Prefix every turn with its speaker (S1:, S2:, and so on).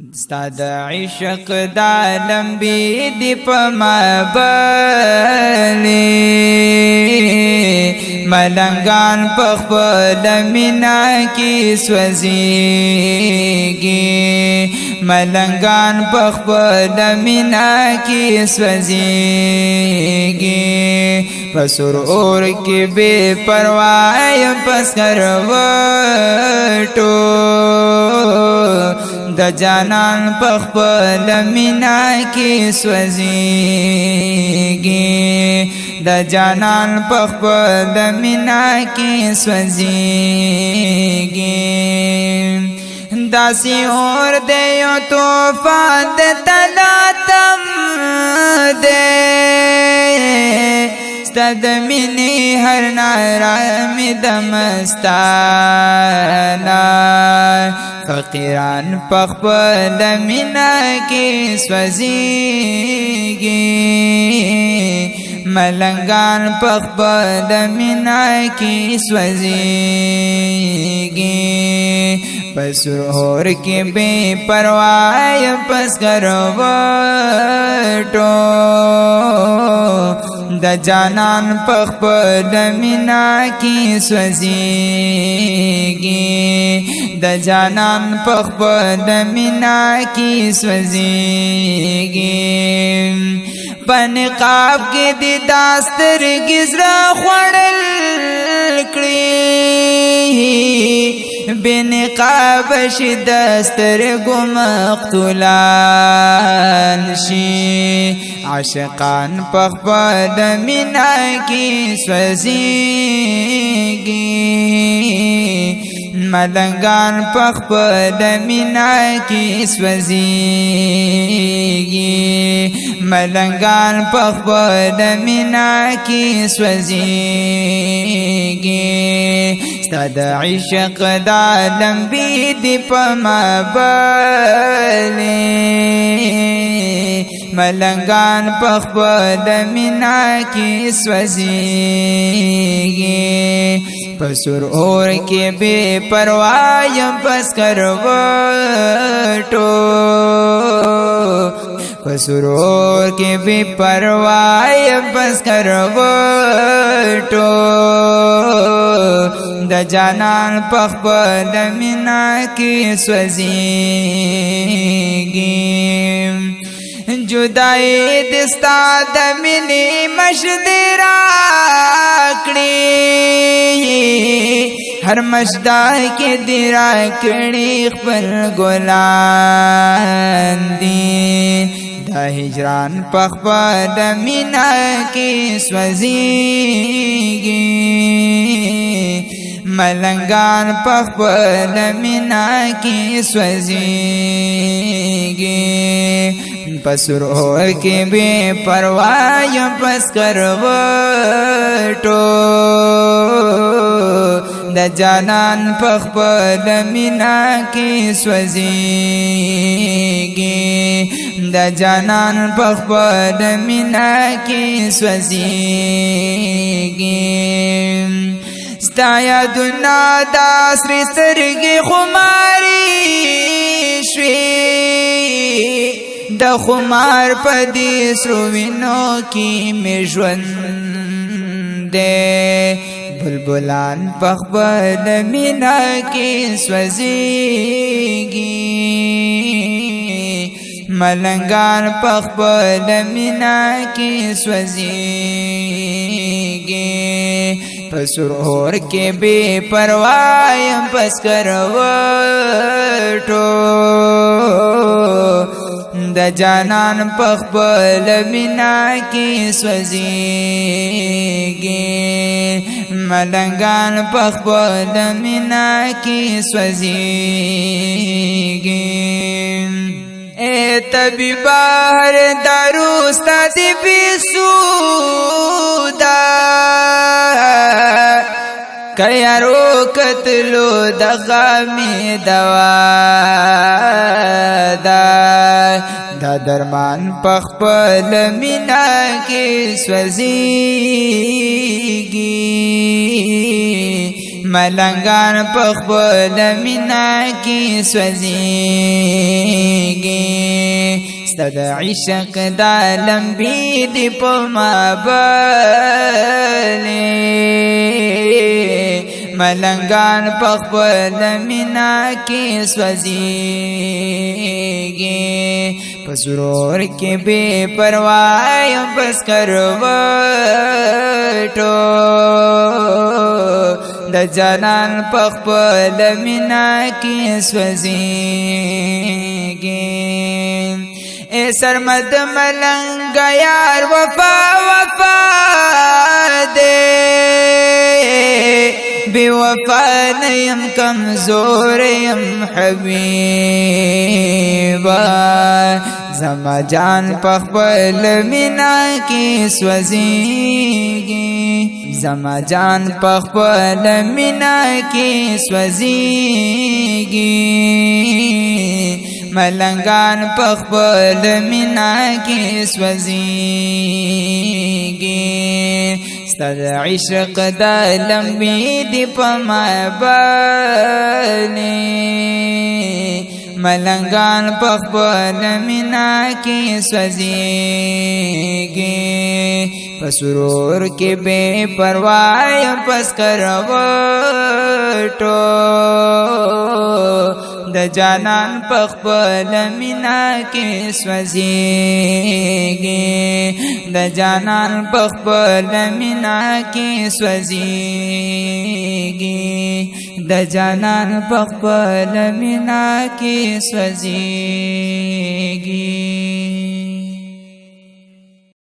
S1: ستاد عشق دا لمبی دی پما بلی ملنگان پخپل مینا کی سوزیگی ملنگان پخپل مینا کی سوزیگی پسرور کی بے پروائی پس کروٹو د جانان پخپل مینا کی سوزیگی د جانان پخپل مینا کی سوزیگی داسی اور دیو توفان د تلاتم دے ستد منی ہر نارام دمستانا فقیران پخپل مینا کی سوزیگی ملنگان پخپل مینا کی سوزیگی پسرور کی بے پروائی پس کروٹو د جانان پخپل مینا کی سوزیگی د جانان پخپل مینا کی سوزیگی پنقاب کی دی داستر گزرا خوڑل کری بنقاب شی داستر گو مقتولان شی عاشقان پخپل مینا کی سوزیگی ملنگان پخپل مینا کی سوزیگی ملنگان پخپل مینا کی سوزیگی ستاد عشق دا لمبی دی پما بلی ملنگان پخپل مینا کی سوزیگی پسرور کی بے پروائی پس کروٹو پسرور کی بے پروائی پس کروٹو د جانان پخپل مینا کی سوزیگی جدائی دستا د منی مشد راکڑی ہر مشدہ کے درا کڑی پر گلان دی دا ہجران پخپل مینا کی سوزیگی ملنگان پخپل مینا کی سوزیگی پسرور کی بے پروائی پس کروٹو د جانان پخپل مینا کی سوزیگی د جانان پخپل مینا کی سوزیگی ستایا دنا داسری سترگی خماری شوی د خمار پدی سروینو کی میژوند دے بلبلان پخپل مینا کی سوزیگی ملنگان پخپل مینا کی سوزیگی پسرور کے بے پروائی پس کروٹو د جانان پخپل مینا کی سوزیگی ملنگان پخپل مینا کی سوزیگی اے طبیبا ہر داروستا دی بیسودا کیارو قتلو دغامی دوادا دا درمان پخپل مینا کی سوزیگی ملنگان پخپل مینا کی سوزیگی ستد عشق دا لمبی دی پا مابلی ملنگان پخپل مینا کی سوزیگی پسرور کی بے پروائی بس کروٹو د جانان پخپل مینا کی سوزیگی اے سرمد ملنگ یار وفا وفا دے بے وفا نیم کمزور یم حبیبا زما جان پخپل مینا کی سوزیگی زما جان پخپل مینا کی سوزیگی ملنگان پخپل مینا کی سوزیگی ستد عشق دا لمبی دی پا مابلی ملنگان پخپل مینا کی سوزیگی پسرور کی بے پروائی پس کروٹو د جانان پخپل مینا کی سوزیگی د جانان پخپل مینا کی سوزیگی د جانان پخپل مینا کی سوزیگی